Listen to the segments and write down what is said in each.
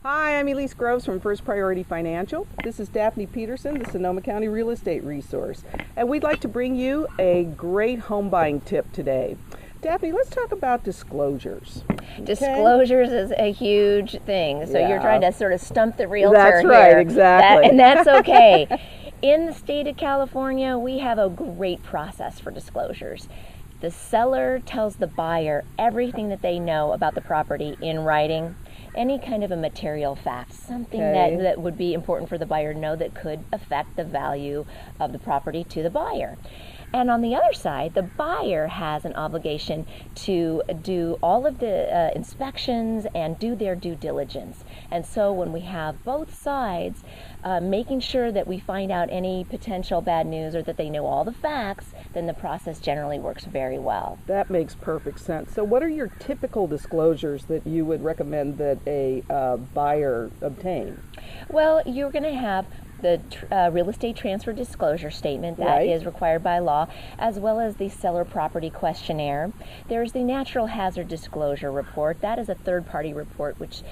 Hi, I'm Elise Groves from First Priority Financial. This is Daphne Peterson, the Sonoma County Real Estate Resource, and we'd like to bring you a great home buying tip today. Daphne, let's talk about disclosures. Disclosures is a huge thing, so you're trying to sort of stump the realtor That's here. right, exactly. And that's okay. In the state of California, we have a great process for disclosures. The seller tells the buyer everything that they know about the property in writing, any kind of a material fact, something that would be important for the buyer to know that could affect the value of the property to the buyer. And on the other side, the buyer has an obligation to do all of the inspections and do their due diligence. And so when we have both sides making sure that we find out any potential bad news or that they know all the facts, then the process generally works very well. That makes perfect sense. So what are your typical disclosures that you would recommend that a buyer obtain? Well, you're going to have the real estate transfer disclosure statement that is required by law, as well as the seller property questionnaire. There's the natural hazard disclosure report. That is a third-party report which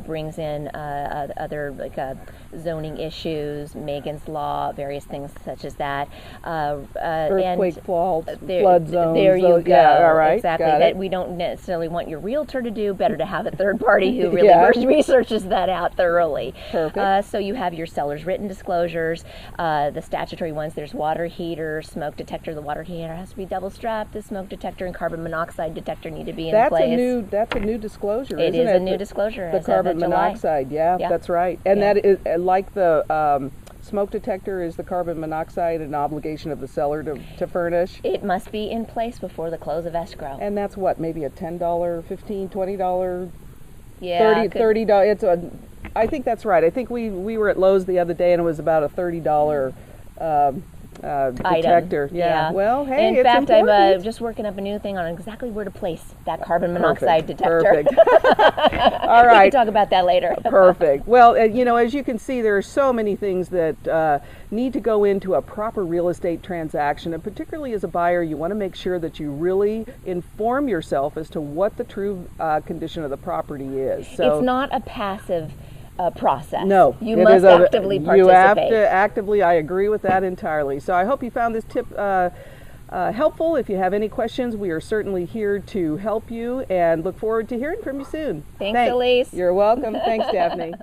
brings in other zoning issues, Megan's Law, various things such as that. Earthquake faults, flood zones. There you go. Yeah, all right. Exactly. That we don't necessarily want your realtor to do. Better to have a third party who really researches that out thoroughly. Perfect. So you have your seller's written disclosures, the statutory ones. There's water heater, smoke detector. The water heater has to be double strapped. The smoke detector and carbon monoxide detector need to be in place. That's a new disclosure, It isn't is a new disclosure. The carbon monoxide, that's right. And that is like the smoke detector, is the carbon monoxide an obligation of the seller to furnish? It must be in place before the close of escrow. And that's what, maybe a $10, $15, $20, $30. It's I think that's right. I think we were at Lowe's the other day and it was about a $30 detector. Yeah. Well, hey, in fact, important. I'm just working up a new thing on exactly where to place that carbon monoxide detector. Perfect. All right. We can talk about that later. Perfect. Well, as you can see, there are so many things that need to go into a proper real estate transaction, and particularly as a buyer, you want to make sure that you really inform yourself as to what the true condition of the property is. So it's not a passive process. No, you must actively participate. You have to actively. I agree with that entirely. So I hope you found this tip helpful. If you have any questions, we are certainly here to help you and look forward to hearing from you soon. Thanks. Elise. You're welcome. Thanks, Daphne.